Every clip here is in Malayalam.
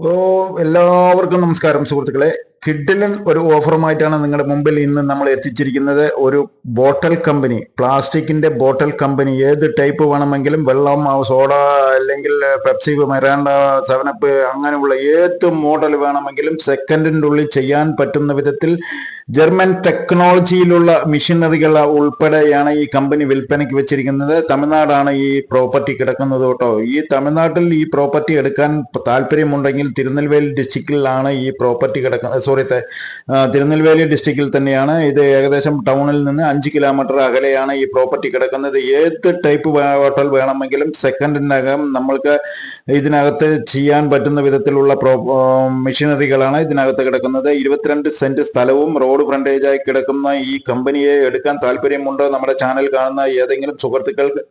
ഓ എല്ലാവർക്കും നമസ്കാരം സുഹൃത്തുക്കളെ. കിഡിലൻ ഒരു ഓഫറുമായിട്ടാണ് നിങ്ങളുടെ മുമ്പിൽ ഇന്ന് നമ്മൾ എത്തിച്ചിരിക്കുന്നത്. ഒരു ബോട്ടൽ കമ്പനി, പ്ലാസ്റ്റിക്കിന്റെ ബോട്ടൽ കമ്പനി, ഏത് ടൈപ്പ് വേണമെങ്കിലും, വെള്ളം, സോഡ, അല്ലെങ്കിൽ പെപ്സി, മിറാണ്ട, സെവനപ്പ്, അങ്ങനെയുള്ള ഏത് മോഡൽ വേണമെങ്കിലും സെക്കൻഡിൻ്റെ ഉള്ളിൽ ചെയ്യാൻ പറ്റുന്ന വിധത്തിൽ ജർമ്മൻ ടെക്നോളജിയിലുള്ള മെഷീനറികൾ ഉൾപ്പെടെയാണ് ഈ കമ്പനി വിൽപ്പനയ്ക്ക് വെച്ചിരിക്കുന്നത്. തമിഴ്നാടാണ് ഈ പ്രോപ്പർട്ടി കിടക്കുന്നത് കേട്ടോ. ഈ തമിഴ്നാട്ടിൽ ഈ പ്രോപ്പർട്ടി എടുക്കാൻ താല്പര്യമുണ്ടെങ്കിൽ തിരുനെൽവേലി ഡിസ്ട്രിക്റ്റിലാണ് ഈ പ്രോപ്പർട്ടി കിടക്കുന്നത്. തിരുനെൽവേലി ഡിസ്ട്രിക്റ്റിൽ തന്നെയാണ് ഇത്. ഏകദേശം ടൗണിൽ നിന്ന് 5 കിലോമീറ്റർ അകലെയാണ് ഈ പ്രോപ്പർട്ടി കിടക്കുന്നത്. ഏത് ടൈപ്പ് ഹോട്ടൽ വേണമെങ്കിലും സെക്കൻഡിനകം നമ്മൾക്ക് ഇതിനകത്ത് ചെയ്യാൻ പറ്റുന്ന വിധത്തിലുള്ള മെഷീനറികളാണ് ഇതിനകത്ത് കിടക്കുന്നത്. 22 സെന്റ് സ്ഥലവും റോഡ് ഫ്രണ്ടേജായി കിടക്കുന്ന ഈ കമ്പനിയെ എടുക്കാൻ താല്പര്യമുണ്ടോ? നമ്മുടെ ചാനൽ കാണുന്ന ഏതെങ്കിലും സുഹൃത്തുക്കൾക്ക്,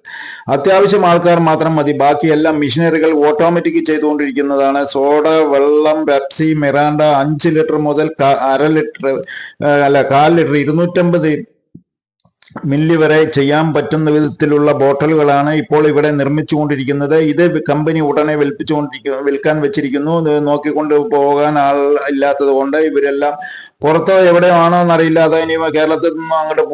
അത്യാവശ്യം ആൾക്കാർ മാത്രം മതി. ബാക്കിയെല്ലാം മെഷീനറികൾ ഓട്ടോമാറ്റിക് ചെയ്തുകൊണ്ടിരിക്കുന്നതാണ്. സോഡ, വെള്ളം, പെപ്സി, മിറാണ്ട 5 ലിറ്റർ മുതൽ അര ലിറ്റർ, അല്ല 1/4 ലിറ്റർ, 250 മില്ലി വരെ ചെയ്യാൻ പറ്റുന്ന വിധത്തിലുള്ള ബോട്ടലുകളാണ് ഇപ്പോൾ ഇവിടെ നിർമ്മിച്ചുകൊണ്ടിരിക്കുന്നത്. ഇത് കമ്പനി ഉടനെ വിൽക്കാൻ വെച്ചിരിക്കുന്നു. നോക്കിക്കൊണ്ട് പോകാൻ ആൾ ഇല്ലാത്തത് കൊണ്ട് ഇവരെല്ലാം പുറത്തോ എവിടെയാണോ എന്നറിയില്ല. അത് ഇനി കേരളത്തിൽ നിന്നും അങ്ങോട്ട്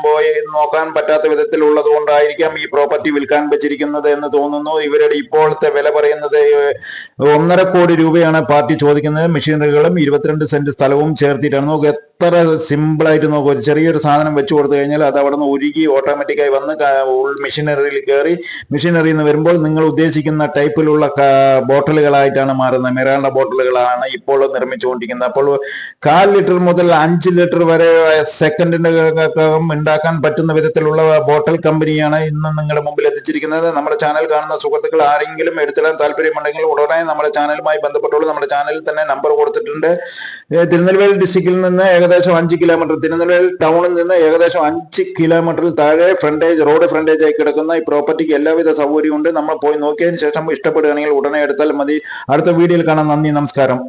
പോയി നോക്കാൻ പറ്റാത്ത വിധത്തിലുള്ളത് കൊണ്ടായിരിക്കാം ഈ പ്രോപ്പർട്ടി വിൽക്കാൻ വെച്ചിരിക്കുന്നത് എന്ന് തോന്നുന്നു. ഇവരുടെ ഇപ്പോഴത്തെ വില പറയുന്നത് 1.5 കോടി രൂപയാണ് പാർട്ടി ചോദിക്കുന്നത്. മെഷീനറികളും 22 സെന്റ് സ്ഥലവും ചേർത്തിട്ടാണ്. നോക്കുക എത്ര സിമ്പിളായിട്ട്. നോക്കുക, ഒരു ചെറിയൊരു സാധനം വെച്ച് കൊടുത്തു കഴിഞ്ഞാൽ അത് അവിടെ നിന്ന് ഉരുകി ഓട്ടോമാറ്റിക്കായി വന്ന് മെഷീനറിയിൽ കയറി, മെഷീനറിയിൽ നിന്ന് വരുമ്പോൾ നിങ്ങൾ ഉദ്ദേശിക്കുന്ന ടൈപ്പിലുള്ള ബോട്ടലുകളായിട്ടാണ് മാറുന്നത്. മിറാണ്ട ബോട്ടലുകളാണ് ഇപ്പോൾ നിർമ്മിച്ചുകൊണ്ടിരിക്കുന്നത്. അപ്പോൾ 1/4 ലിറ്റർ മുതൽ 5 ലിറ്റർ വരെ സെക്കൻഡിന്റെ ഉണ്ടാക്കാൻ പറ്റുന്ന വിധത്തിലുള്ള ബോട്ടൽ കമ്പനിയാണ് ഇന്ന് നിങ്ങളുടെ മുമ്പിൽ എത്തിച്ചിരിക്കുന്നത്. നമ്മുടെ ചാനൽ കാണുന്ന സുഹൃത്തുക്കൾ ആരെങ്കിലും എടുത്തിടാൻ താല്പര്യമുണ്ടെങ്കിൽ ഉടനെ നമ്മുടെ ചാനലുമായി ബന്ധപ്പെട്ടോളൂ. നമ്മുടെ ചാനലിൽ തന്നെ നമ്പർ കൊടുത്തിട്ടുണ്ട്. തിരുനെൽവേലി ഡിസ്ട്രിക്റ്റിൽ നിന്ന് ഏകദേശം 5 കിലോമീറ്റർ, തിരുനെൽവേലി ടൗണിൽ നിന്ന് ഏകദേശം 5 കിലോമീറ്ററിൽ താഴെ റോഡ് ഫ്രണ്ടേജ് ആയി കിടക്കുന്ന ഈ പ്രോപ്പർട്ടിക്ക് എല്ലാവിധ സൗകര്യമുണ്ട്. നമ്മൾ പോയി നോക്കിയതിന് ശേഷം ഇഷ്ടപ്പെടുകയാണെങ്കിൽ ഉടനെ എടുത്താൽ മതി. അടുത്ത വീഡിയോയിൽ കാണാം. നന്ദി, നമസ്കാരം.